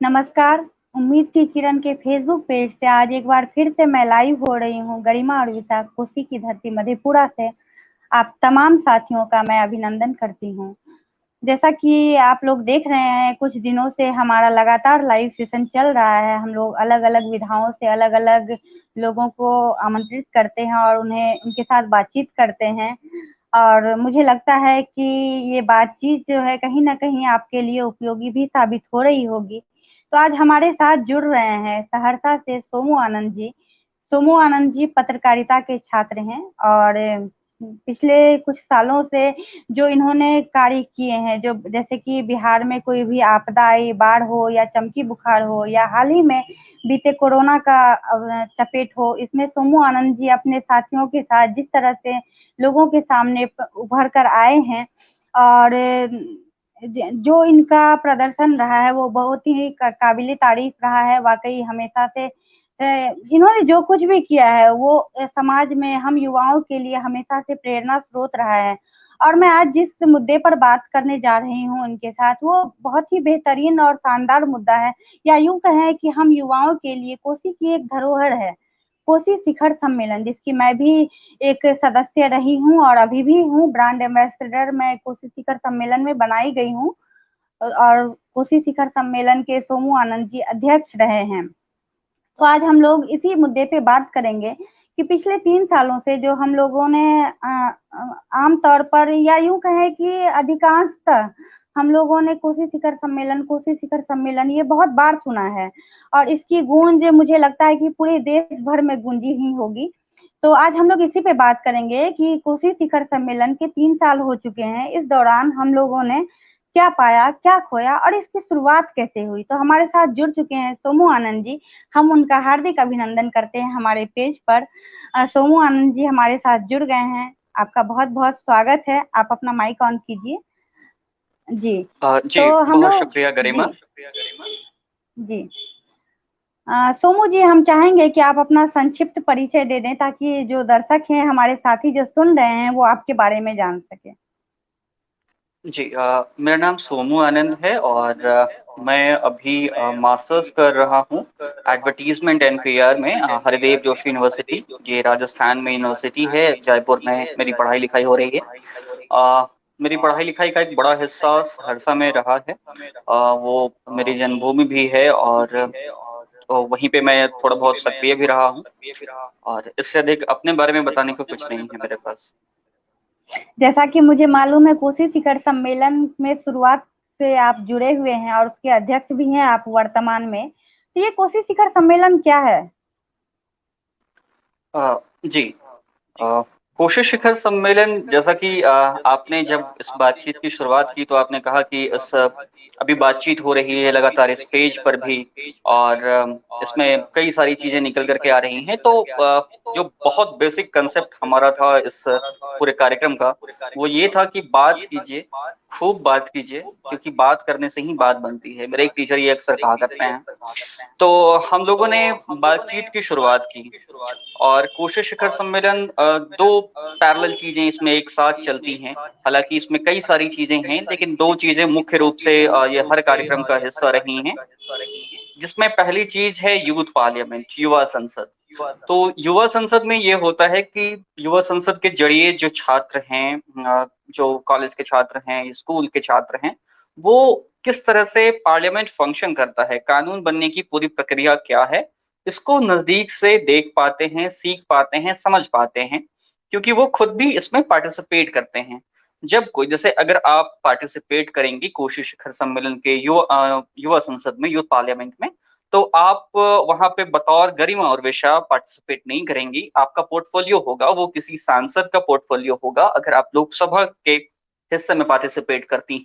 नमस्कार। उम्मीद थी किरण के फेसबुक पेज से आज एक बार फिर से मैं लाइव हो रही हूँ गरिमा और विता कोसी की धरती मधेपुरा से। आप तमाम साथियों का मैं अभिनंदन करती हूँ। जैसा कि आप लोग देख रहे हैं, कुछ दिनों से हमारा लगातार लाइव सेशन चल रहा है। हम लोग अलग अलग विधाओं से अलग अलग लोगों को आमंत्रित करते हैं और उन्हें उनके साथ बातचीत करते हैं। और मुझे लगता है कि ये बातचीत जो है कहीं ना कहीं आपके लिए उपयोगी भी साबित हो रही होगी। तो आज हमारे साथ जुड़ रहे हैं सहरसा से सोमू आनंद जी। सोमू आनंद जी पत्रकारिता के छात्र हैं और पिछले कुछ सालों से जो इन्होंने कार्य किए हैं, जो जैसे कि बिहार में कोई भी आपदा आई, बाढ़ हो या चमकी बुखार हो या हाल ही में बीते कोरोना का चपेट हो, इसमें सोमू आनंद जी अपने साथियों के साथ जिस तरह से लोगों के सामने उभर कर आए हैं और जो इनका प्रदर्शन रहा है वो बहुत ही काबिले तारीफ रहा है। वाकई हमेशा से इन्होंने जो कुछ भी किया है वो समाज में हम युवाओं के लिए हमेशा से प्रेरणा स्रोत रहा है। और मैं आज जिस मुद्दे पर बात करने जा रही हूँ उनके साथ, वो बहुत ही बेहतरीन और शानदार मुद्दा है, या यूं कहें कि हम युवाओं के लिए कोसी की एक धरोहर है, कोसी शिखर सम्मेलन, जिसकी मैं भी एक सदस्य रही हूँ और अभी भी हूँ। ब्रांड एम्बेसडर मैं कोसी शिखर सम्मेलन में बनाई गई हूँ और कोसी शिखर सम्मेलन के सोमू आनंद जी अध्यक्ष रहे हैं। तो आज हम लोग इसी मुद्दे पे बात करेंगे कि पिछले 3 सालों से जो हम लोगों ने आमतौर पर या यूं कहें कि अधिकांशतः हम लोगों ने कोसी शिखर सम्मेलन ये बहुत बार सुना है और इसकी गूंज मुझे लगता है कि पूरे देश भर में गूंजी ही होगी। तो आज हम लोग इसी पे बात करेंगे कि कोसी शिखर सम्मेलन के 3 साल हो चुके हैं। इस दौरान हम लोगों ने क्या पाया, क्या खोया और इसकी शुरुआत कैसे हुई। तो हमारे साथ जुड़ चुके हैं सोमू आनंद जी। हम उनका हार्दिक अभिनंदन करते हैं हमारे पेज पर। सोमू आनंद जी हमारे साथ जुड़ गए हैं। आपका बहुत बहुत स्वागत है। आप अपना माइक ऑन कीजिए। जी। जी, तो हम बहुत लोग शुक्रिया जी गरिमा। जी सोमू जी, हम चाहेंगे कि आप अपना संक्षिप्त परिचय दे दें ताकि जो दर्शक हैं, हमारे साथी जो सुन रहे हैं, वो आपके बारे में जान सके। जी, मेरा नाम सोमू आनंद है और मैं अभी मास्टर्स कर रहा हूँ एडवर्टीजमेंट एंड पीआर में हरिदेव जोशी यूनिवर्सिटी। ये राजस्थान में यूनिवर्सिटी है, जयपुर में मेरी पढ़ाई लिखाई हो रही है। मेरी पढ़ाई लिखाई का एक बड़ा हिस्सा सहरसा में रहा है। वो मेरी जन्मभूमि भी है और तो वहीं पे मैं थोड़ा बहुत सक्रिय भी रहा हूँ। और इससे अधिक अपने बारे में बताने को कुछ नहीं है मेरे पास। जैसा कि मुझे मालूम है, कोसी शिखर सम्मेलन में शुरुआत से आप जुड़े हुए हैं और उसके अध्यक्ष भी हैं आप वर्तमान में। तो ये कोसी शिखर सम्मेलन क्या है? जी, अ, कोशी शिखर सम्मेलन, जैसा कि आपने जब इस बातचीत की शुरुआत की तो आपने कहा कि अभी बातचीत हो रही है लगातार इस पेज पर भी। और इसमें कई सारी चीजें निकल करके आ रही हैं। तो जो बहुत बेसिक कंसेप्ट हमारा था इस पूरे कार्यक्रम का, वो ये था कि बात कीजिए, खूब बात कीजिए, क्योंकि बात करने से ही बात बनती है। मेरे एक टीचर ये अक्सर कहा करते हैं। तो हम लोगों ने बातचीत की शुरुआत की और कोशी शिखर सम्मेलन, दो पैरेलल चीजें इसमें एक साथ चलती हैं। हालांकि इसमें कई सारी चीजें हैं, लेकिन दो चीजें मुख्य रूप से ये हर कार्यक्रम का हिस्सा रही हैं। जिसमें पहली चीज है यूथ पार्लियामेंट, युवा संसद। तो युवा संसद में ये होता है कि युवा संसद के जरिए जो छात्र हैं, जो कॉलेज के छात्र हैं, स्कूल के छात्र हैं, वो किस तरह से पार्लियामेंट फंक्शन करता है, कानून बनने की पूरी प्रक्रिया क्या है, इसको नजदीक से देख पाते हैं, सीख पाते हैं, समझ पाते हैं। क्योंकि वो खुद भी इसमें पार्टिसिपेट करते हैं। जब कोई, जैसे अगर आप पार्टिसिपेट करेंगी कोशी शिखर सम्मेलन के युवा संसद में, यूथ पार्लियामेंट में, तो आप वहां पे बतौर गरिमा और विशा पार्टिसिपेट नहीं करेंगी। आपका पोर्टफोलियो होगा वो किसी सांसद का पोर्टफोलियो होगा। अगर आप लोकसभा के हिस्से में पार्टिसिपेट करती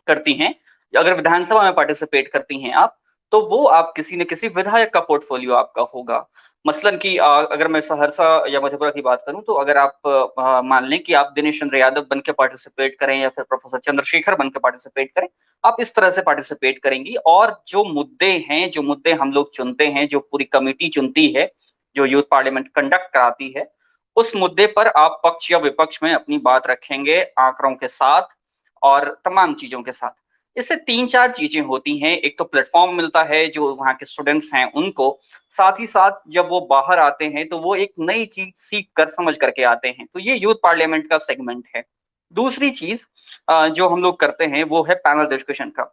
करती हैं, या अगर विधानसभा में पार्टिसिपेट करती हैं आप, तो वो आप किसी न किसी विधायक का पोर्टफोलियो आपका होगा। मसलन कि अगर मैं सहरसा या मधेपुरा की बात करूं, तो अगर आप मान लें कि आप दिनेश चंद्र यादव बन के पार्टिसिपेट करें या फिर प्रोफेसर चंद्रशेखर बन के पार्टिसिपेट करें, आप इस तरह से पार्टिसिपेट करेंगी। और जो मुद्दे हैं, जो मुद्दे हम लोग चुनते हैं, जो पूरी कमेटी चुनती है, जो यूथ पार्लियामेंट कंडक्ट कराती है, उस मुद्दे पर आप पक्ष या विपक्ष में अपनी बात रखेंगे, आंकड़ों के साथ और तमाम चीजों के साथ। इससे तीन चार चीजें होती हैं। एक तो प्लेटफॉर्म मिलता है जो वहाँ के स्टूडेंट्स हैं उनको, साथ ही साथ जब वो बाहर आते हैं तो वो एक नई चीज सीख कर समझ करके आते हैं। तो ये यूथ पार्लियामेंट का सेगमेंट है। दूसरी चीज जो हम लोग करते हैं वो है पैनल डिस्कशन का।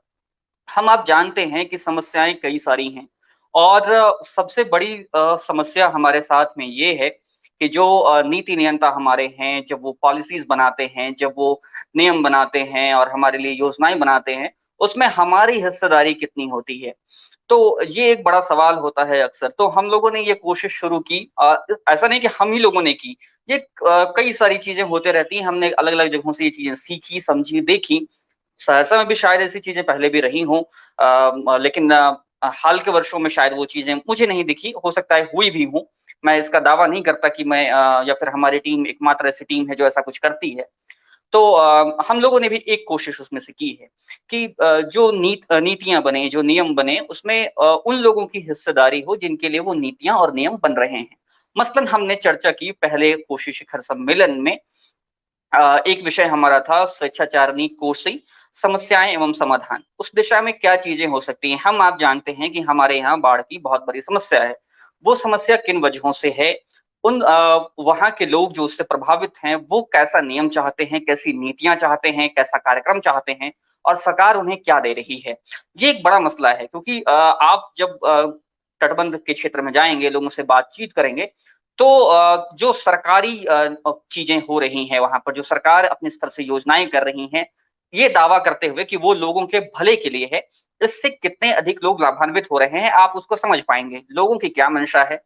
हम आप जानते हैं कि समस्याएं कई सारी हैं, और सबसे बड़ी समस्या हमारे साथ में ये है कि जो नीति नियंता हमारे हैं, जब वो पॉलिसीज बनाते हैं, जब वो नियम बनाते हैं और हमारे लिए योजनाएं बनाते हैं, उसमें हमारी हिस्सेदारी कितनी होती है। तो ये एक बड़ा सवाल होता है अक्सर। तो हम लोगों ने ये कोशिश शुरू की, ऐसा नहीं कि हम ही लोगों ने की, ये कई सारी चीजें होते रहती हैं। हमने अलग अलग जगहों से ये चीजें सीखी, समझी, देखी। सहरसा में भी शायद ऐसी चीजें पहले भी रही हों, लेकिन हाल के वर्षों में शायद वो चीजें मुझे नहीं दिखी, हो सकता है हुई भी हूँ। मैं इसका दावा नहीं करता कि मैं या फिर हमारी टीम एकमात्र ऐसी टीम है जो ऐसा कुछ करती है। तो हम लोगों ने भी एक कोशिश उसमें से की है कि जो नीतियां बने, जो नियम बने, उसमें उन लोगों की हिस्सेदारी हो जिनके लिए वो नीतियां और नियम बन रहे हैं। मसलन हमने चर्चा की पहले कोशी शिखर सम्मेलन में, एक विषय हमारा था स्वेच्छाचारिणी कोसी, समस्याएं एवं समाधान। उस दिशा में क्या चीजें हो सकती हैं। हम आप जानते हैं कि हमारे यहाँ बाढ़ की बहुत बड़ी समस्या है। वो समस्या किन वजहों से है, उन वहां के लोग जो उससे प्रभावित हैं वो कैसा नियम चाहते हैं, कैसी नीतियां चाहते हैं, कैसा कार्यक्रम चाहते हैं, और सरकार उन्हें क्या दे रही है। ये एक बड़ा मसला है, क्योंकि आप जब तटबंध के क्षेत्र में जाएंगे, लोगों से बातचीत करेंगे, तो जो सरकारी चीजें हो रही हैं वहां पर, जो सरकार अपने स्तर से योजनाएं कर रही हैं, ये दावा करते हुए कि वो लोगों के भले के लिए है, इससे कितने अधिक लोग लाभान्वित हो रहे हैं आप उसको समझ पाएंगे, लोगों की क्या मंशा है।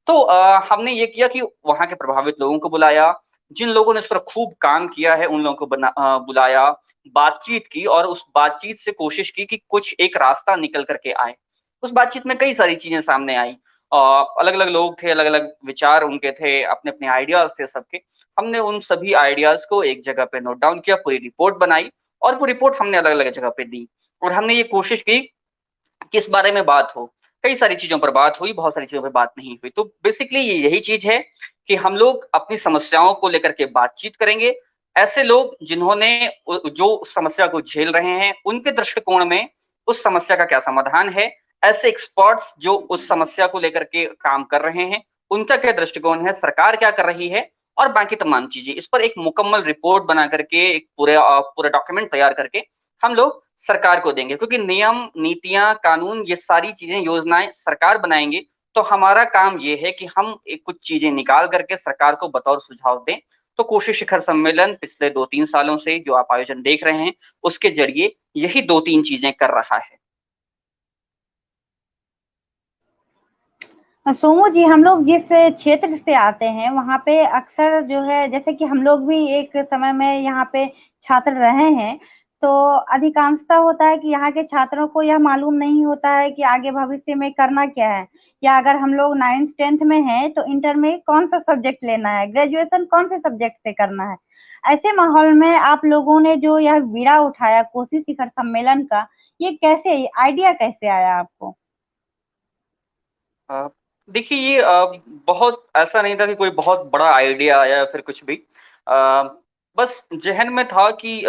तो हमने ये किया कि वहां के प्रभावित लोगों को बुलाया, जिन लोगों ने इस पर खूब काम किया है उन लोगों को बुलाया, बातचीत की, और उस बातचीत से कोशिश की कि कुछ एक रास्ता निकल करके आए। उस बातचीत में कई सारी चीजें सामने आई। अलग अलग लोग थे, अलग अलग विचार उनके थे, अपने अपने आइडियाज थे सबके। हमने उन सभी आइडियाज को एक जगह पे नोट डाउन किया, पूरी रिपोर्ट बनाई, और वो रिपोर्ट हमने अलग अलग जगह पे दी। और हमने ये कोशिश की किस बारे में बात हो। कई सारी चीजों पर बात हुई, बहुत सारी चीजों पर बात नहीं हुई। तो बेसिकली ये यही चीज है कि हम लोग अपनी समस्याओं को लेकर के बातचीत करेंगे। ऐसे लोग जिन्होंने जो समस्या को झेल रहे हैं उनके दृष्टिकोण में उस समस्या का क्या समाधान है, ऐसे एक्सपर्ट्स जो उस समस्या को लेकर के काम कर रहे हैं उनका क्या दृष्टिकोण है, सरकार क्या कर रही है, और बाकी तमाम चीजें, इस पर एक मुकम्मल रिपोर्ट बना करके, एक पूरे डॉक्यूमेंट तैयार करके हम लोग सरकार को देंगे। क्योंकि नियम, नीतियां, कानून, ये सारी चीजें, योजनाएं सरकार बनाएंगे। तो हमारा काम ये है कि हम कुछ चीजें निकाल करके सरकार को बतौर सुझाव दें। तो कोशी शिखर सम्मेलन पिछले 2-3 सालों से जो आप आयोजन देख रहे हैं उसके जरिए यही 2-3 चीजें कर रहा है। सोमू जी, हम लोग जिस क्षेत्र से आते हैं वहाँ पे अक्सर जो है, जैसे कि हम लोग भी एक समय में यहाँ पे छात्र रहे हैं, तो अधिकांशता होता है कि यहाँ के छात्रों को यह मालूम नहीं होता है कि आगे भविष्य में करना क्या है, या अगर हम लोग 9th-10th में हैं तो इंटर में कौन सा सब्जेक्ट लेना है, ग्रेजुएशन कौन से सब्जेक्ट से करना है। ऐसे माहौल में आप लोगों ने जो यह बीड़ा उठाया कोसी शिखर सम्मेलन का, ये कैसे आइडिया कैसे आया आपको? देखिए, ये बहुत ऐसा नहीं था कि कोई बहुत बड़ा आइडिया आया या फिर कुछ भी। बस जहन में था कि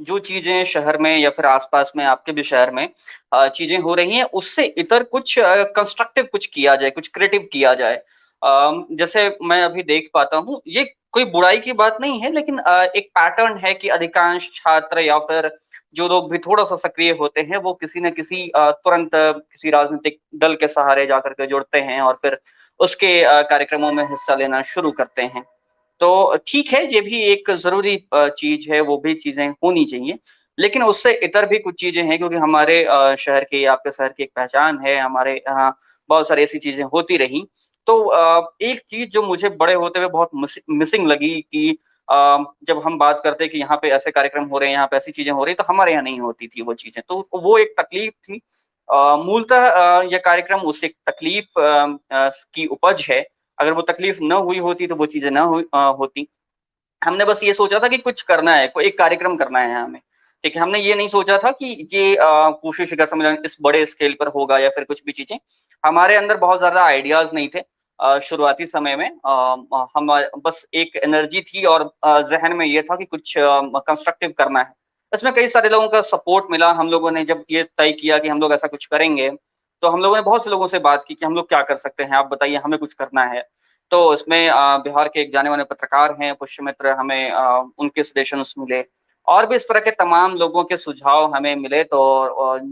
जो चीजें शहर में या फिर आसपास में, आपके भी शहर में चीजें हो रही हैं, उससे इतर कुछ कंस्ट्रक्टिव कुछ किया जाए, कुछ क्रिएटिव किया जाए। जैसे मैं अभी देख पाता हूँ, ये कोई बुराई की बात नहीं है, लेकिन एक पैटर्न है कि अधिकांश छात्र या फिर जो लोग भी थोड़ा सा सक्रिय होते हैं वो किसी न किसी तुरंत किसी राजनीतिक दल के सहारे जाकर के जुड़ते हैं और फिर उसके कार्यक्रमों में हिस्सा लेना शुरू करते हैं। तो ठीक है, ये भी एक जरूरी चीज है, वो भी चीजें होनी चाहिए। लेकिन उससे इतर भी कुछ चीजें हैं, क्योंकि हमारे शहर की, आपके शहर की एक पहचान है, हमारे यहाँ बहुत सारी ऐसी चीजें होती रही। तो एक चीज जो मुझे बड़े होते हुए बहुत मिसिंग लगी कि जब हम बात करते कि यहाँ पे ऐसे कार्यक्रम हो रहे हैं, यहाँ पे ऐसी चीजें हो रही, तो हमारे यहाँ नहीं होती थी वो चीजें। तो वो एक तकलीफ थी। मूलतः यह कार्यक्रम उस एक तकलीफ की उपज है। अगर वो तकलीफ न हुई होती तो वो चीजें न होती। हमने बस ये सोचा था कि कुछ करना है, कोई एक कार्यक्रम करना है हमें। ठीक है, हमने ये नहीं सोचा था कि ये कोशी शिखर सम्मेलन इस बड़े स्केल पर होगा या फिर कुछ भी चीजें। हमारे अंदर बहुत ज्यादा आइडियाज नहीं थे शुरुआती समय में। हम बस एक एनर्जी थी और जहन में ये था कि कुछ कंस्ट्रक्टिव करना है। इसमें कई सारे लोगों का सपोर्ट मिला। हम लोगों ने जब ये तय किया कि हम लोग ऐसा कुछ करेंगे, तो हम लोगों ने बहुत से लोगों से बात की कि हम लोग क्या कर सकते हैं, आप बताइए, हमें कुछ करना है। तो इसमें बिहार के एक जाने माने पत्रकार हैं पुष्यमित्र, हमें उनके सजेशंस मिले, और भी इस तरह के तमाम लोगों के सुझाव हमें मिले। तो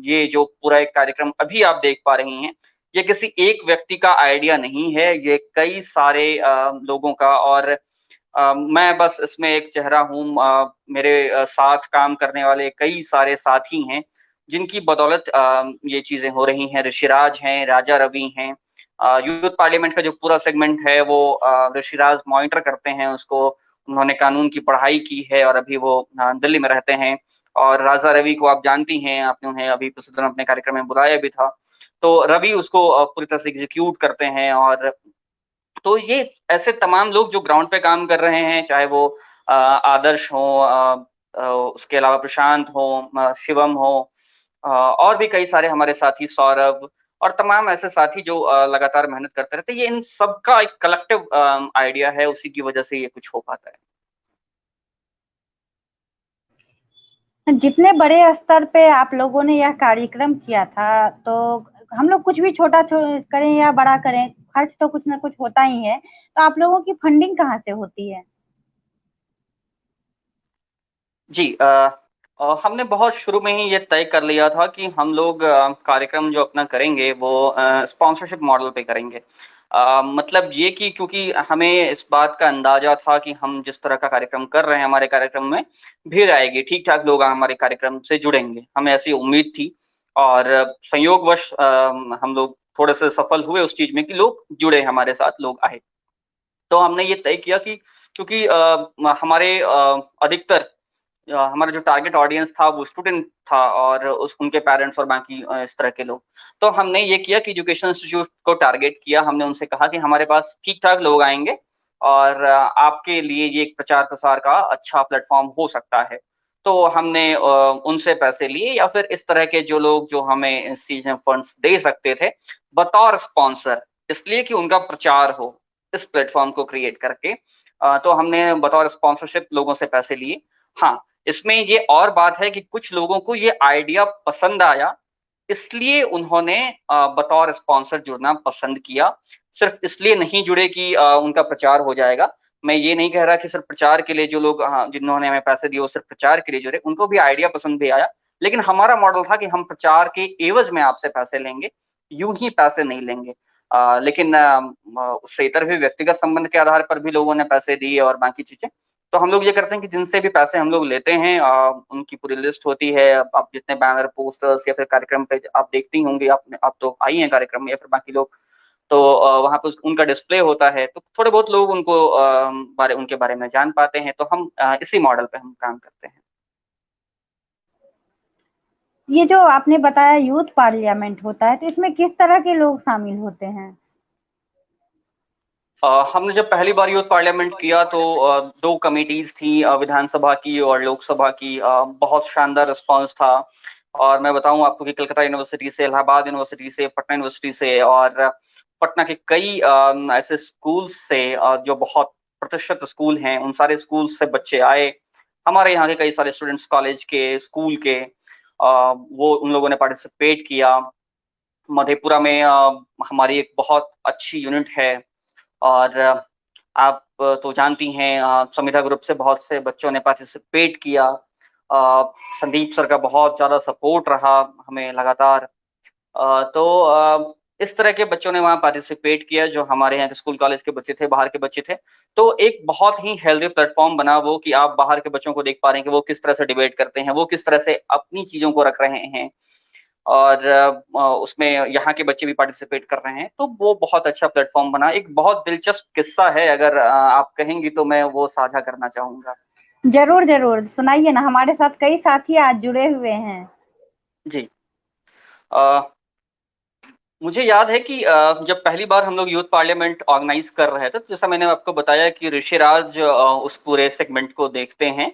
ये जो पूरा एक कार्यक्रम अभी आप देख पा रही हैं, ये किसी एक व्यक्ति का आइडिया नहीं है, ये कई सारे लोगों का। और मैं बस इसमें एक चेहरा हूँ। मेरे साथ काम करने वाले कई सारे साथी हैं जिनकी बदौलत ये चीजें हो रही हैं। ऋषिराज हैं, राजा रवि हैं, यूथ पार्लियामेंट का जो पूरा सेगमेंट है वो ऋषिराज मॉनिटर करते हैं उसको। उन्होंने कानून की पढ़ाई की है और अभी वो दिल्ली में रहते हैं। और राजा रवि को आप जानती हैं, आपने उन्हें अभी पिछले दिन अपने कार्यक्रम में बुलाया भी था। तो रवि उसको पूरी तरह से एग्जीक्यूट करते हैं। और तो ये ऐसे तमाम लोग जो ग्राउंड पे काम कर रहे हैं, चाहे वो आदर्श हो, उसके अलावा प्रशांत हो, शिवम हो, और भी कई सारे हमारे साथी, सौरभ, और तमाम ऐसे साथी जो लगातार मेहनत करते रहते हैं। ये इन सबका एक कलेक्टिव आइडिया है, उसी की वजह से ये कुछ हो पाता है। जितने बड़े स्तर पे आप लोगों ने यह कार्यक्रम किया था, तो हम लोग कुछ भी छोटा करें या बड़ा करें, खर्च तो कुछ ना कुछ होता ही है। तो आप लोगों की फंडिंग कहाँ से होती है? जी, हमने बहुत शुरू में ही ये तय कर लिया था कि हम लोग कार्यक्रम जो अपना करेंगे वो स्पॉन्सरशिप मॉडल पे करेंगे। मतलब ये कि क्योंकि हमें इस बात का अंदाजा था कि हम जिस तरह का कार्यक्रम कर रहे हैं, हमारे कार्यक्रम में भीड़ आएगी, ठीक ठाक लोग हमारे कार्यक्रम से जुड़ेंगे, हमें ऐसी उम्मीद थी। और संयोगवश हम लोग थोड़े से सफल हुए उस चीज में कि लोग जुड़े, हमारे साथ लोग आए। तो हमने ये तय किया कि क्योंकि हमारे अधिकतर हमारा जो टारगेट ऑडियंस था वो स्टूडेंट था, और उस उनके पेरेंट्स और बाकी इस तरह के लोग। तो हमने ये किया कि एजुकेशन इंस्टीट्यूट को टारगेट किया। हमने उनसे कहा कि हमारे पास ठीक ठाक लोग आएंगे, और आपके लिए ये एक प्रचार प्रसार का अच्छा प्लेटफॉर्म हो सकता है। तो हमने उनसे पैसे लिए, या फिर इस तरह के जो लोग जो हमें इस चीज में फंड्स दे सकते थे बतौर स्पॉन्सर, इसलिए कि उनका प्रचार हो इस प्लेटफॉर्म को क्रिएट करके। तो हमने बतौर स्पॉन्सरशिप लोगों से पैसे लिए। हाँ, इसमें ये और बात है कि कुछ लोगों को ये आइडिया पसंद आया, इसलिए उन्होंने बतौर स्पॉन्सर जुड़ना पसंद किया। सिर्फ इसलिए नहीं जुड़े कि उनका प्रचार हो जाएगा। मैं ये नहीं कह रहा कि सिर्फ प्रचार के लिए जो लोग जिन्होंने हमें पैसे दिए वो सिर्फ प्रचार के लिए जुड़े, उनको भी आइडिया पसंद भी आया। लेकिन हमारा मॉडल था कि हम प्रचार के एवज में आपसे पैसे लेंगे, यूं ही पैसे नहीं लेंगे। लेकिन उससे इतर भी व्यक्तिगत संबंध के आधार पर भी लोगों ने पैसे दिए और बाकी चीजें। तो हम लोग ये करते हैं कि जिनसे भी पैसे हम लोग लेते हैं, उनकी पूरी लिस्ट होती है। आप जितने बैनर, पोस्टर्स या फिर कार्यक्रम पे आप देखती होंगी, आप तो आई हैं कार्यक्रम में, या फिर बाकी लोग, तो वहां पे उनका डिस्प्ले होता है, तो थोड़े बहुत लोग उनको उनके बारे में जान पाते हैं। तो हम इसी मॉडल पे हम काम करते हैं। ये जो आपने बताया यूथ पार्लियामेंट होता है, तो इसमें किस तरह के लोग शामिल होते हैं? हमने जब पहली बार यूथ पार्लियामेंट किया तो दो कमेटीज थी, विधानसभा की और लोकसभा की। बहुत शानदार रिस्पांस था। और मैं बताऊं आपको कि कलकत्ता यूनिवर्सिटी से, इलाहाबाद यूनिवर्सिटी से, पटना यूनिवर्सिटी से, और पटना के कई ऐसे स्कूल से जो बहुत प्रतिष्ठित स्कूल हैं, उन सारे स्कूल से बच्चे आए। हमारे यहाँ के कई सारे स्टूडेंट्स, कॉलेज के, स्कूल के, वो उन लोगों ने पार्टिसिपेट किया। मधेपुरा में हमारी एक बहुत अच्छी यूनिट है। और आप तो जानती हैं, संविधा ग्रुप से बहुत से बच्चों ने पार्टिसिपेट किया। संदीप सर का बहुत ज्यादा सपोर्ट रहा हमें लगातार। तो इस तरह के बच्चों ने वहाँ पार्टिसिपेट किया, जो हमारे यहाँ के स्कूल कॉलेज के बच्चे थे, बाहर के बच्चे थे। तो एक बहुत ही हेल्दी प्लेटफॉर्म बना वो, कि आप बाहर के बच्चों को देख पा रहे हैं कि वो किस तरह से डिबेट करते हैं, वो किस तरह से अपनी चीजों को रख रहे हैं। और उसमें यहाँ के बच्चे भी पार्टिसिपेट कर रहे हैं। तो वो बहुत अच्छा प्लेटफॉर्म बना। एक बहुत दिलचस्प किस्सा है, अगर आप कहेंगी तो मैं वो साझा करना चाहूंगा। जरूर जरूर सुनाइए ना, हमारे साथ कई साथी आज जुड़े हुए हैं। जी, मुझे याद है कि जब पहली बार हम लोग यूथ पार्लियामेंट ऑर्गेनाइज कर रहे थे, तो जैसा मैंने आपको बताया कि ऋषिराज उस पूरे सेगमेंट को देखते हैं।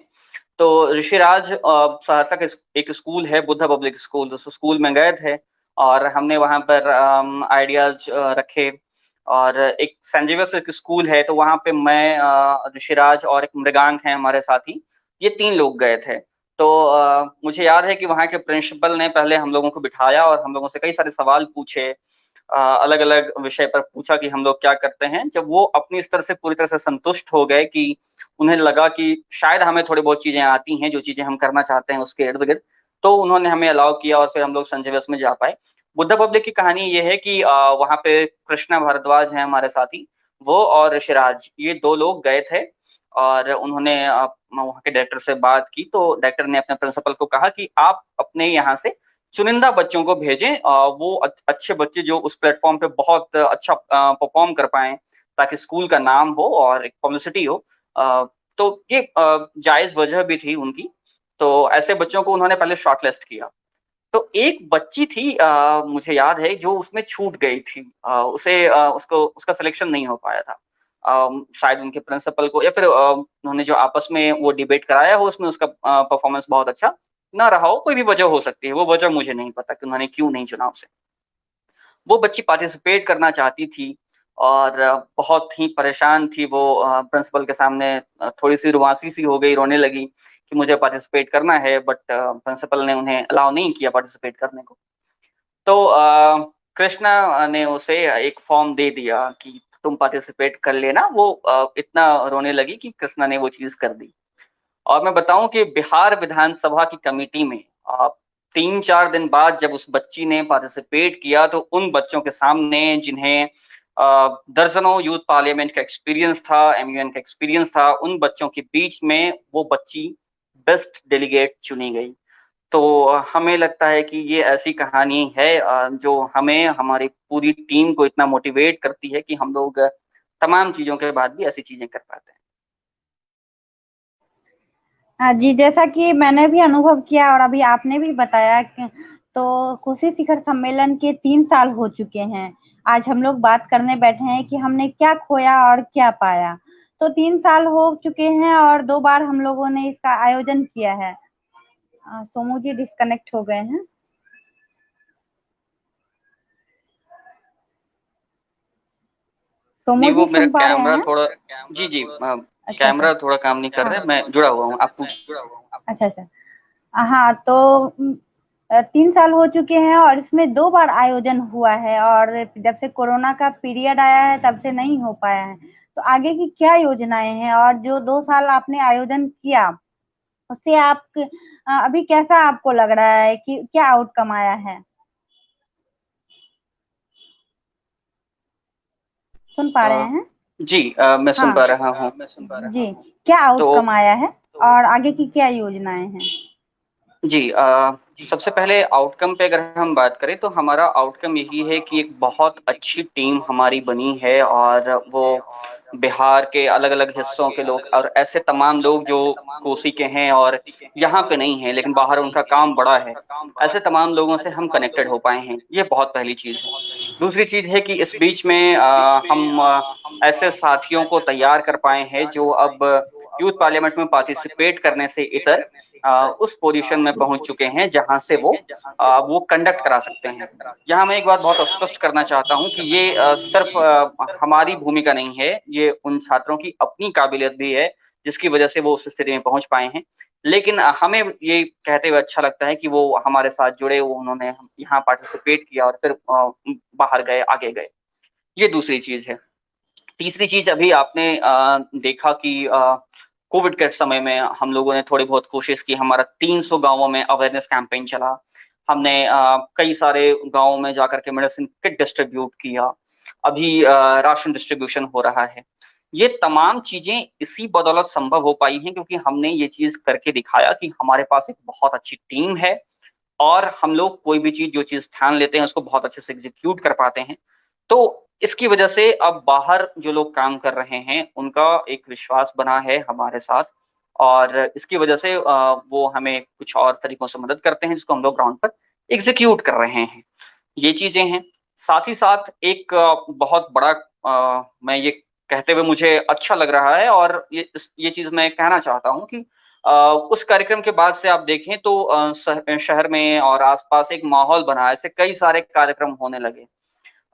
तो ऋषिराज सहरसा का एक स्कूल है, बुद्धा पब्लिक स्कूल, उस स्कूल में गए थे। और हमने वहां पर आइडियाज रखे। और एक सेंट जेवियर्स एक स्कूल है, तो वहां पे मैं, ऋषिराज और एक मृगांक है हमारे साथी, ये तीन लोग गए थे। तो मुझे याद है कि वहाँ के प्रिंसिपल ने पहले हम लोगों को बिठाया और हम लोगों से कई सारे सवाल पूछे, अलग अलग विषय पर पूछा कि हम लोग क्या करते हैं। जब वो अपनी स्तर से पूरी तरह से संतुष्ट हो गए कि उन्हें लगा कि शायद हमें थोड़ी बहुत चीजें आती हैं, जो चीजें हम करना चाहते हैं उसके इर्द गिर्द, तो उन्होंने हमें अलाउ किया और फिर हम लोग संजय बस में जा पाए। बुद्धा पब्लिक की कहानी ये है कि वहाँ पे कृष्णा भारद्वाज हैं हमारे साथी, वो और ऋषिराज, ये दो लोग गए थे और उन्होंने वहाँ के डायरेक्टर से बात की। तो डायरेक्टर ने अपने प्रिंसिपल को कहा कि आप अपने यहाँ से चुनिंदा बच्चों को भेजें, वो अच्छे बच्चे जो उस प्लेटफॉर्म पे बहुत अच्छा परफॉर्म कर पाएं, ताकि स्कूल का नाम हो और एक पब्लिसिटी हो। तो ये जायज वजह भी थी उनकी। तो ऐसे बच्चों को उन्होंने पहले शॉर्टलिस्ट किया। तो एक बच्ची थी, मुझे याद है, जो उसमें छूट गई थी, उसको उसका सिलेक्शन नहीं हो पाया था। शायद उनके प्रिंसिपल को या फिर उन्होंने जो आपस में वो डिबेट कराया हो उसमें उसका परफॉर्मेंस बहुत अच्छा ना रहा हो, कोई भी वजह हो सकती है, वो वजह मुझे नहीं पता कि उन्होंने क्यों नहीं चुना उसे। वो बच्ची पार्टिसिपेट करना चाहती थी और बहुत ही परेशान थी वो। प्रिंसिपल के सामने थोड़ी सी रुआसी सी हो गई, रोने लगी कि मुझे पार्टिसिपेट करना है, बट प्रिंसिपल ने उन्हें अलाउ नहीं किया पार्टिसिपेट करने को। तो कृष्णा ने उसे एक फॉर्म दे दिया कि तुम पार्टिसिपेट कर लेना। वो इतना रोने लगी कि कृष्णा ने वो चीज कर दी। और मैं बताऊं कि बिहार विधानसभा की कमेटी में 3-4 दिन बाद जब उस बच्ची ने पार्टिसिपेट किया, तो उन बच्चों के सामने जिन्हें दर्जनों यूथ पार्लियामेंट का एक्सपीरियंस था, एमयूएन का एक्सपीरियंस था, उन बच्चों के बीच में वो बच्ची बेस्ट डेलीगेट चुनी गई। तो हमें लगता है कि ये ऐसी कहानी है जो हमें, हमारी पूरी टीम को इतना मोटिवेट करती है कि हम लोग तमाम चीजों के बाद भी ऐसी चीजें कर पाते हैं। हाँ जी, जैसा कि मैंने भी अनुभव किया और अभी आपने भी बताया कि तो कोसी शिखर सम्मेलन के 3 साल हो चुके हैं। आज हम लोग बात करने बैठे हैं कि हमने क्या खोया और क्या पाया। तो 3 साल हो चुके हैं और 2 बार हम लोगों ने इसका आयोजन किया है। सोमू जी डिस्कनेक्ट हो गए हैं। नहीं, सोमू वो जी मेरा सुन पा रहे कैमरा हैं? थोड़ा, जी जी, अच्छा अच्छा। कैमरा थोड़ा काम नहीं कर रहा है, मैं जुड़ा हुआ हूँ, आप पूछ। अच्छा अच्छा। हाँ, तो 3 साल हो चुके हैं और इसमें 2 बार आयोजन हुआ है और जब से कोरोना का पीरियड आया है तब से नहीं हो पाया है। तो आगे की क्या योजनाएं हैं और जो 2 साल आपने आयोजन किया उससे आप अभी कैसा आपको लग रहा है कि क्या आउटकम आया है? सुन पा रहे हैं? जी, मैं सुन हाँ पा रहा हूँ। जी, क्या तो आउटकम आया है और आगे की क्या योजनाएं हैं? जी, सबसे पहले आउटकम पे अगर हम बात करें तो हमारा आउटकम यही है कि एक बहुत अच्छी टीम हमारी बनी है और वो बिहार के अलग अलग हिस्सों के लोग और ऐसे तमाम लोग जो कोसी के हैं और यहाँ पे नहीं हैं लेकिन बाहर उनका काम बड़ा है, ऐसे तमाम लोगों से हम कनेक्टेड हो पाए हैं। ये बहुत पहली चीज है। दूसरी चीज है कि इस बीच में हम ऐसे साथियों को तैयार कर पाए हैं जो अब यूथ पार्लियामेंट में पार्टिसिपेट करने से इतर उस पोजीशन में पहुंच चुके हैं जहां से वो कंडक्ट करा सकते हैं। यहाँ मैं एक बात बहुत स्पष्ट करना चाहता हूं कि ये सिर्फ हमारी भूमिका नहीं है, ये उन छात्रों की अपनी काबिलियत भी है जिसकी वजह से वो उस स्थिति में पहुंच पाए हैं। लेकिन हमें ये कहते हुए अच्छा लगता है कि वो हमारे साथ जुड़े, वो उन्होंने यहाँ पार्टिसिपेट किया और फिर बाहर गए, आगे गए। ये दूसरी चीज है। तीसरी चीज, अभी आपने देखा कि कोविड के समय में हम लोगों ने थोड़ी बहुत कोशिश की, हमारा 300 गांवों में अवेयरनेस कैंपेन चला। हमने कई सारे गांवों में जाकर के मेडिसिन किट डिस्ट्रीब्यूट किया। अभी राशन डिस्ट्रीब्यूशन हो रहा है। ये तमाम चीजें इसी बदौलत संभव हो पाई हैं क्योंकि हमने ये चीज करके दिखाया कि हमारे पास एक बहुत अच्छी टीम है और हम लोग कोई भी चीज, जो चीज ठान लेते हैं उसको बहुत अच्छे से एग्जीक्यूट कर पाते हैं। तो इसकी वजह से अब बाहर जो लोग काम कर रहे हैं उनका एक विश्वास बना है हमारे साथ और इसकी वजह से वो हमें कुछ और तरीकों से मदद करते हैं जिसको हम लोग ग्राउंड पर एग्जीक्यूट कर रहे हैं। ये चीजें हैं। साथ ही साथ एक बहुत बड़ा, मैं ये कहते हुए मुझे अच्छा लग रहा है और ये चीज मैं कहना चाहता हूँ कि उस कार्यक्रम के बाद से आप देखें तो शहर में और आसपास एक माहौल बना, ऐसे कई सारे कार्यक्रम होने लगे।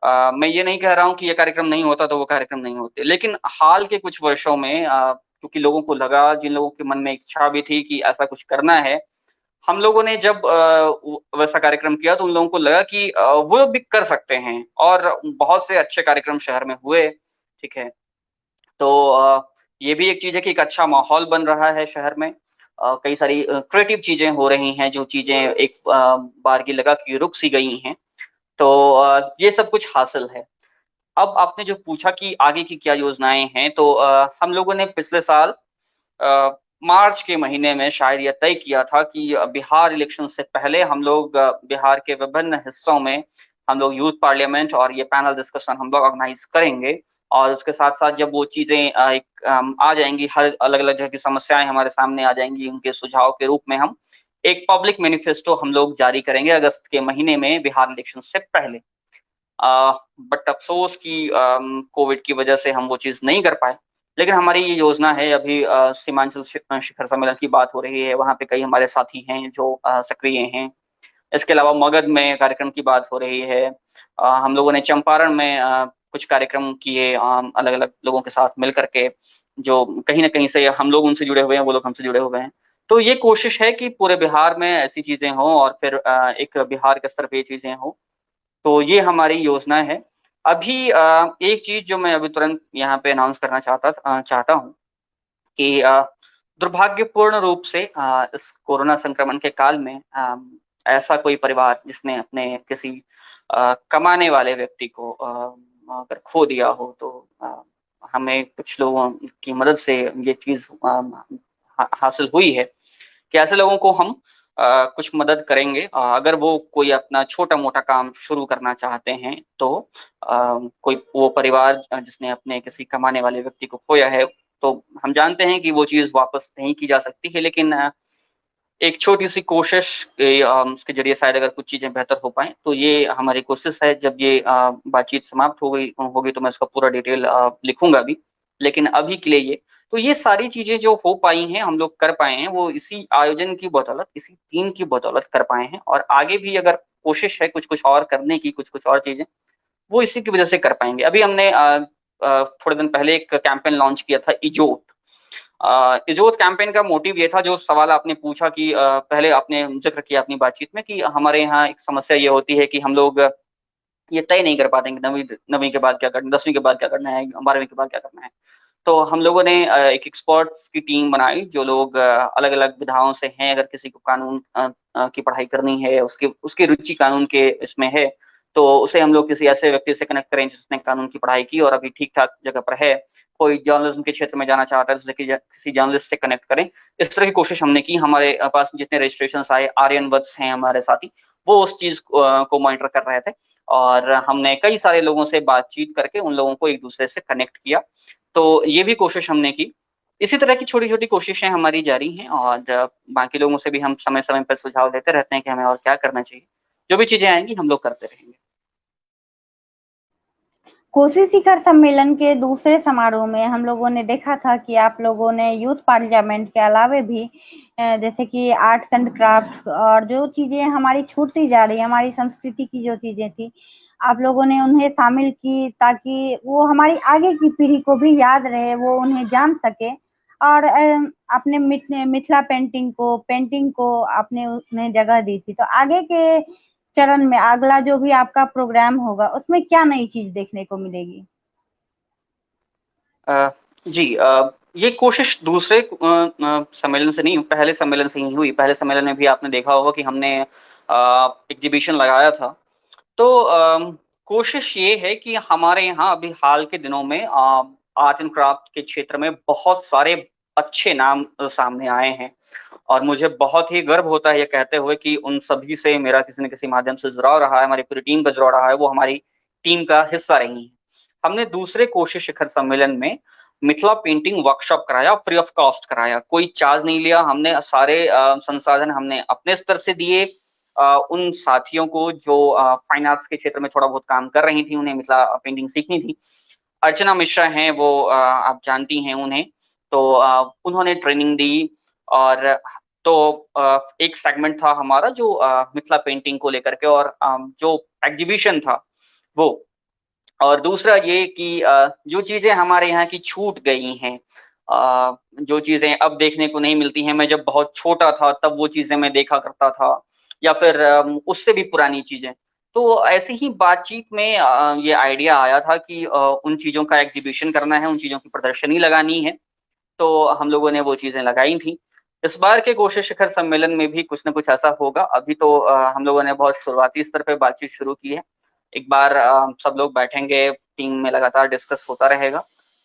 मैं ये नहीं कह रहा हूँ कि ये कार्यक्रम नहीं होता तो वो कार्यक्रम नहीं होते, लेकिन हाल के कुछ वर्षों में क्योंकि लोगों को लगा, जिन लोगों के मन में इच्छा भी थी कि ऐसा कुछ करना है, हम लोगों ने जब वैसा कार्यक्रम किया तो उन लोगों को लगा कि वो लोग भी कर सकते हैं, और बहुत से अच्छे कार्यक्रम शहर में हुए। ठीक है, तो ये भी एक चीज है कि एक अच्छा माहौल बन रहा है शहर में। कई सारी क्रिएटिव चीजें हो रही हैं, जो चीजें एक बार की लगा कि रुक सी गई हैं। तो ये सब कुछ हासिल है। अब आपने जो पूछा कि आगे की क्या योजनाएं हैं, तो हम लोगों ने पिछले साल मार्च के महीने में शायद यह तय किया था कि बिहार इलेक्शन से पहले हम लोग बिहार के विभिन्न हिस्सों में हम लोग यूथ पार्लियामेंट और ये पैनल डिस्कशन हम लोग ऑर्गेनाइज करेंगे। और उसके साथ साथ जब वो चीजें आ जाएंगी, हर अलग अलग जगह की समस्याएं हमारे सामने आ जाएंगी, उनके सुझाव के रूप में हम एक पब्लिक मैनिफेस्टो हम लोग जारी करेंगे अगस्त के महीने में बिहार इलेक्शन से पहले। बट अफसोस कि कोविड की वजह से हम वो चीज नहीं कर पाए। लेकिन हमारी ये योजना है। अभी सीमांचल शिखर सम्मेलन की बात हो रही है, वहां पे कई हमारे साथी हैं जो सक्रिय हैं। इसके अलावा मगध में कार्यक्रम की बात हो रही है। हम लोगों ने चंपारण में कुछ कार्यक्रम किए अलग अलग लोगों के साथ मिल करके, जो कहीं ना कहीं से हम लोग उनसे जुड़े हुए हैं, वो लोग हमसे जुड़े हुए हैं। तो ये कोशिश है कि पूरे बिहार में ऐसी चीजें हों, और फिर एक बिहार के स्तर पे ये चीजें हों। तो ये हमारी योजना है। अभी एक चीज जो मैं अभी तुरंत यहाँ पे अनाउंस करना चाहता हूँ कि दुर्भाग्यपूर्ण रूप से इस कोरोना संक्रमण के काल में ऐसा कोई परिवार जिसने अपने किसी कमाने वाले व्यक्ति को अगर खो दिया हो, तो हमें कुछ लोगों की मदद से ये चीज हासिल हुई है कि ऐसे लोगों को हम कुछ मदद करेंगे। अगर वो कोई अपना छोटा मोटा काम शुरू करना चाहते हैं, तो कोई वो परिवार जिसने अपने किसी कमाने वाले व्यक्ति को खोया है, तो हम जानते हैं कि वो चीज वापस नहीं की जा सकती है, लेकिन एक छोटी सी कोशिश उसके जरिए शायद अगर कुछ चीजें बेहतर हो पाए, तो ये हमारी कोशिश है। जब ये बातचीत समाप्त हो गई होगी तो मैं इसका पूरा डिटेल लिखूंगा भी। लेकिन अभी के लिए ये सारी चीजें जो हो पाई हैं, हम लोग कर पाए हैं, वो इसी आयोजन की बदौलत, इसी टीम की बदौलत कर पाए हैं। और आगे भी अगर कोशिश है कुछ कुछ और करने की, कुछ कुछ और चीजें, वो इसी की वजह से कर पाएंगे। अभी हमने थोड़े दिन पहले एक कैंपेन लॉन्च किया था, इजोत। इजोत कैंपेन का मोटिव ये था, जो सवाल आपने पूछा कि पहले आपने जिक्र किया अपनी बातचीत में कि हमारे यहाँ एक समस्या ये होती है कि हम लोग ये तय नहीं कर पाते हैं कि नवीं नवीं के बाद क्या करना, 10वीं के बाद क्या करना है, 12वीं के बाद क्या करना है। तो हम लोगों ने एक एक्सपर्ट्स की टीम बनाई, जो लोग अलग अलग विधाओं से हैं। अगर किसी को कानून की पढ़ाई करनी है, उसकी उसकी रुचि कानून के इसमें है, तो उसे हम लोग किसी ऐसे व्यक्ति से कनेक्ट करें जिसने कानून की पढ़ाई की और अभी ठीक ठाक जगह पर है। कोई जर्नलिज्म के क्षेत्र में जाना चाहता है, तो उसे किसी जर्नलिस्ट से कनेक्ट करें। इस तरह की कोशिश हमने की। हमारे पास जितने रजिस्ट्रेशन आए, आर्यन वत्स हैं हमारे साथी, वो उस चीज को मॉनिटर कर रहे थे। और हमने कई सारे लोगों से बातचीत करके उन लोगों को एक दूसरे से कनेक्ट किया। तो ये भी कोशिश हमने की। इसी तरह की छोटी छोटी कोशिशें हमारी जारी हैं, और बाकी लोगों से भी हम समय समय पर सुझाव लेते रहते हैं कि हमें और क्या करना चाहिए। जो भी चीजें आएंगी हम लोग करते रहेंगे। कोसी शिखर सम्मेलन के दूसरे समारोह में हम लोगों ने देखा था कि आप लोगों ने यूथ पार्लियामेंट के अलावे भी जैसे कि आर्ट्स एंड क्राफ्ट और जो चीजें हमारी छूटती जा रही है, हमारी संस्कृति की जो चीजें थी, आप लोगों ने उन्हें शामिल की ताकि वो हमारी आगे की पीढ़ी को भी याद रहे, वो उन्हें जान सके। और अपने मिथिला पेंटिंग को आपने उन्हें जगह दी थी। तो आगे के चरण में अगला जो भी आपका प्रोग्राम होगा, उसमें क्या नई चीज देखने को मिलेगी? जी, ये कोशिश दूसरे सम्मेलन से नहीं, पहले सम्मेलन से ही हुई। पहले सम्मेलन में भी आपने देखा होगा कि हमने एग्जीबिशन लगाया था। तो कोशिश ये है कि हमारे यहाँ अभी हाल के दिनों में आर्ट एंड क्राफ्ट के क्षेत्र में बहुत सारे अच्छे नाम सामने आए हैं। और मुझे बहुत ही गर्व होता है ये कहते हुए कि उन सभी से मेरा किसी न किसी माध्यम से जुड़ाव रहा है, हमारी पूरी टीम का जुड़ाव रहा है, वो हमारी टीम का हिस्सा रही है। हमने दूसरे कोशिश शिखर सम्मेलन में मिथिला पेंटिंग वर्कशॉप कराया, फ्री ऑफ कॉस्ट कराया, कोई चार्ज नहीं लिया। हमने सारे संसाधन हमने अपने स्तर से दिए उन साथियों को जो फाइन आर्ट्स के क्षेत्र में थोड़ा बहुत काम कर रही थी, उन्हें मिथिला पेंटिंग सीखनी थी। अर्चना मिश्रा हैं, वो आप जानती हैं उन्हें। तो उन्होंने ट्रेनिंग दी। और तो एक सेगमेंट था हमारा जो मिथिला पेंटिंग को लेकर के, और जो एग्जीबिशन था वो। और दूसरा ये कि जो चीजें हमारे यहाँ की छूट गई हैं, जो चीजें अब देखने को नहीं मिलती हैं, मैं जब बहुत छोटा था तब वो चीजें मैं देखा करता था, या फिर उससे भी पुरानी चीजें। तो ऐसे ही बातचीत में ये आइडिया आया था कि उन चीजों का एग्जीबिशन करना है, उन चीजों की प्रदर्शनी लगानी है। तो हम लोगों ने वो चीजें लगाई थी। इस बार के कोशे शिखर सम्मेलन में भी कुछ ना कुछ ऐसा होगा। अभी तो हम लोगों ने बहुत शुरुआती स्तर पे बातचीत शुरू की है। एक बार सब लोग बैठेंगे, टीम में लगातार डिस्कस होता रहेगा,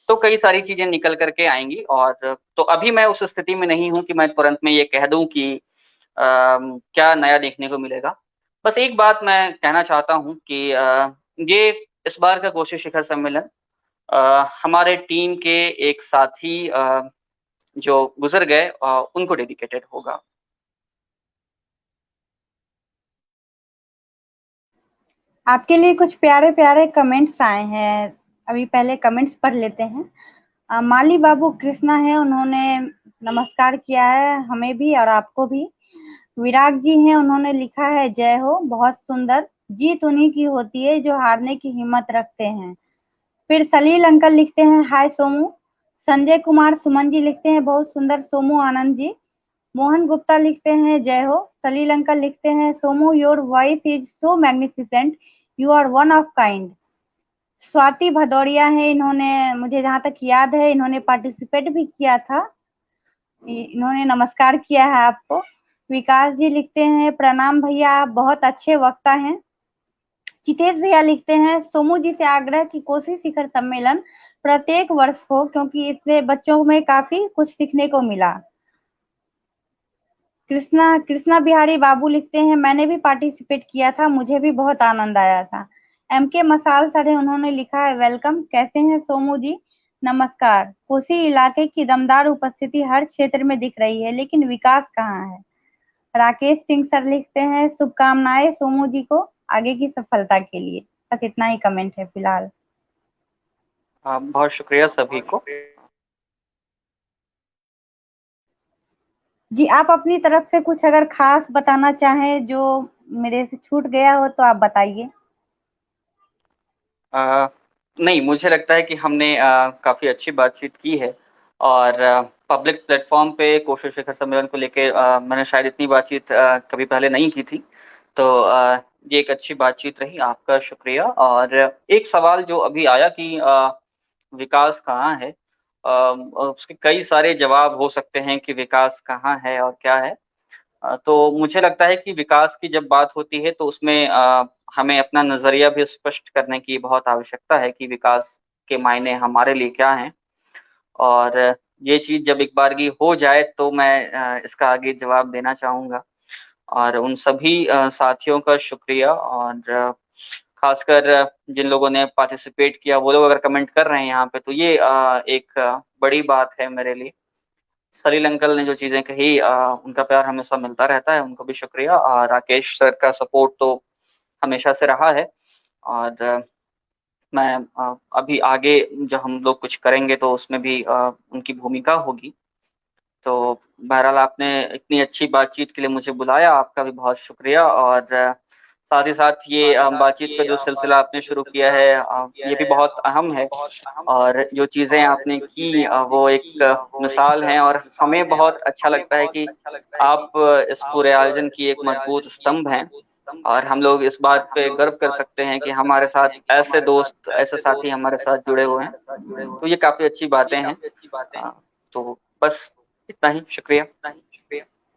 तो कई सारी चीजें निकल करके आएंगी। और तो अभी मैं उस स्थिति में नहीं हूं कि मैं तुरंत में ये कह दूं कि क्या नया देखने को मिलेगा। बस एक बात मैं कहना चाहता हूं कि ये इस बार का कोशे शिखर सम्मेलन हमारे टीम के एक साथी जो गुजर गए उनको डेडिकेटेड होगा। आपके लिए कुछ प्यारे प्यारे कमेंट्स आए हैं, अभी पहले कमेंट्स पढ़ लेते हैं। माली बाबू कृष्णा है, उन्होंने नमस्कार किया है हमें भी और आपको भी। विराग जी हैं, उन्होंने लिखा है जय हो, बहुत सुंदर। जीत उन्हीं की होती है जो हारने की हिम्मत रखते हैं। फिर सलील अंकल लिखते हैं हाय सोमू। संजय कुमार सुमन जी लिखते हैं बहुत सुंदर सोमू आनंद जी। मोहन गुप्ता लिखते हैं जय हो। सलील अंकल लिखते हैं Somu your voice is so magnificent, you are one of kind. Swati Bhadauria है, इन्होंने मुझे जहां तक याद है इन्होंने पार्टिसिपेट भी किया था, इन्होंने नमस्कार किया है आपको। विकास जी लिखते हैं प्रणाम भैया, आप बहुत अच्छे वक्ता हैं। चितेश भैया लिखते हैं सोमू जी से आग्रह की कोसी शिखर सम्मेलन प्रत्येक वर्ष हो, क्योंकि इससे बच्चों में काफी कुछ सीखने को मिला। कृष्णा कृष्णा बिहारी बाबू लिखते हैं मैंने भी पार्टिसिपेट किया था, मुझे भी बहुत आनंद आया था। एम के मसाल सर है, उन्होंने लिखा है वेलकम, कैसे हैं सोमू जी। नमस्कार। कोसी इलाके की दमदार उपस्थिति हर क्षेत्र में दिख रही है, लेकिन विकास कहाँ है। राकेश सिंह सर लिखते हैं शुभकामनाएं सोमू जी को आगे की सफलता के लिए। बस इतना ही कमेंट है फिलहाल। बहुत शुक्रिया सभी को। जी आप अपनी तरफ से कुछ अगर खास बताना चाहें जो मेरे से छूट गया हो तो आप बताइए। अ, नहीं, मुझे लगता है कि हमने काफी अच्छी बातचीत की है। और पब्लिक प्लेटफॉर्म पे कोशे शिखर सम्मेलन को लेके मैंने शायद इतनी बातचीत कभी पहले नहीं की थी। तो ये एक अच्छी बातचीत रही, आपका शुक्रिया। और एक सवाल जो अभी आया कि विकास कहाँ है, उसके कई सारे जवाब हो सकते हैं कि विकास कहाँ है और क्या है। तो मुझे लगता है कि विकास की जब बात होती है तो उसमें हमें अपना नजरिया भी स्पष्ट करने की बहुत आवश्यकता है कि विकास के मायने हमारे लिए क्या हैं। और ये चीज जब एक बार की हो जाए तो मैं इसका आगे जवाब देना चाहूंगा। और उन सभी साथियों का शुक्रिया। और खासकर जिन लोगों ने पार्टिसिपेट किया वो लोग अगर कमेंट कर रहे हैं यहाँ पे, तो ये एक बड़ी बात है मेरे लिए। सलील अंकल ने जो चीजें कही, उनका प्यार हमेशा मिलता रहता है, उनको भी शुक्रिया। और राकेश सर का सपोर्ट तो हमेशा से रहा है। और मैं अभी आगे जो हम लोग कुछ करेंगे तो उसमें भी उनकी भूमिका होगी। तो बहरहाल आपने इतनी अच्छी बातचीत के लिए मुझे बुलाया, आपका भी बहुत शुक्रिया। और साथ ही साथ ये बातचीत का जो सिलसिला आपने शुरू किया है, ये भी बहुत अहम है। और जो चीजें आपने की वो एक मिसाल है। और हमें बहुत अच्छा लगता है कि आप इस पूरे आयोजन की एक मजबूत स्तंभ हैं। और हम लोग इस बात पे गर्व कर सकते हैं कि हमारे साथ ऐसे दोस्त, ऐसे साथी हमारे साथ जुड़े हुए हैं। तो ये काफी अच्छी बातें हैं। तो बस इतना ही, शुक्रिया।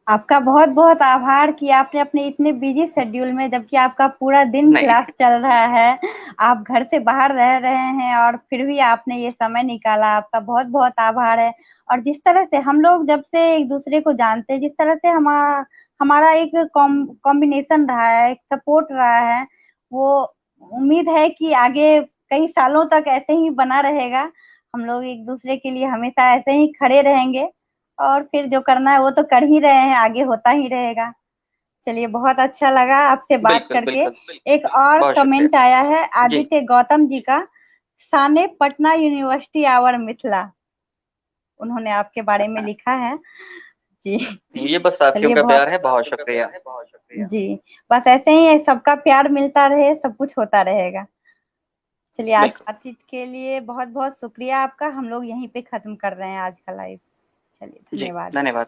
आपका बहुत बहुत आभार कि आपने अपने इतने बिजी शेड्यूल में, जबकि आपका पूरा दिन नहीं। क्लास चल रहा है, आप घर से बाहर रह रहे हैं और फिर भी आपने ये समय निकाला, आपका बहुत बहुत आभार है। और जिस तरह से हम लोग जब से एक दूसरे को जानते हैं, जिस तरह से हमारा हमारा एक कॉम्बिनेशन रहा है, एक सपोर्ट रहा है, वो उम्मीद है कि आगे कई सालों तक ऐसे ही बना रहेगा। हम लोग एक दूसरे के लिए हमेशा ऐसे ही खड़े रहेंगे और फिर जो करना है वो तो कर ही रहे हैं, आगे होता ही रहेगा। चलिए बहुत अच्छा लगा आपसे बात बिल्कुल करके। बिल्कुल। एक और बहुत शुक्रिया। कमेंट आया है जी। आदित्य गौतम जी का, साने पटना यूनिवर्सिटी आवर मिथिला, उन्होंने आपके बारे में लिखा है जी। ये बस साथियों चलिए का बहुत प्यार है, बहुत शुक्रिया। जी, बस ऐसे ही सबका प्यार मिलता रहे, सब कुछ होता रहेगा। चलिए, आज बिल्कुल। बातचीत के लिए बहुत बहुत शुक्रिया आपका। हम लोग यहीं पे खत्म कर रहे हैं आज का लाइव। चलिए, जी, धन्यवाद। धन्यवाद।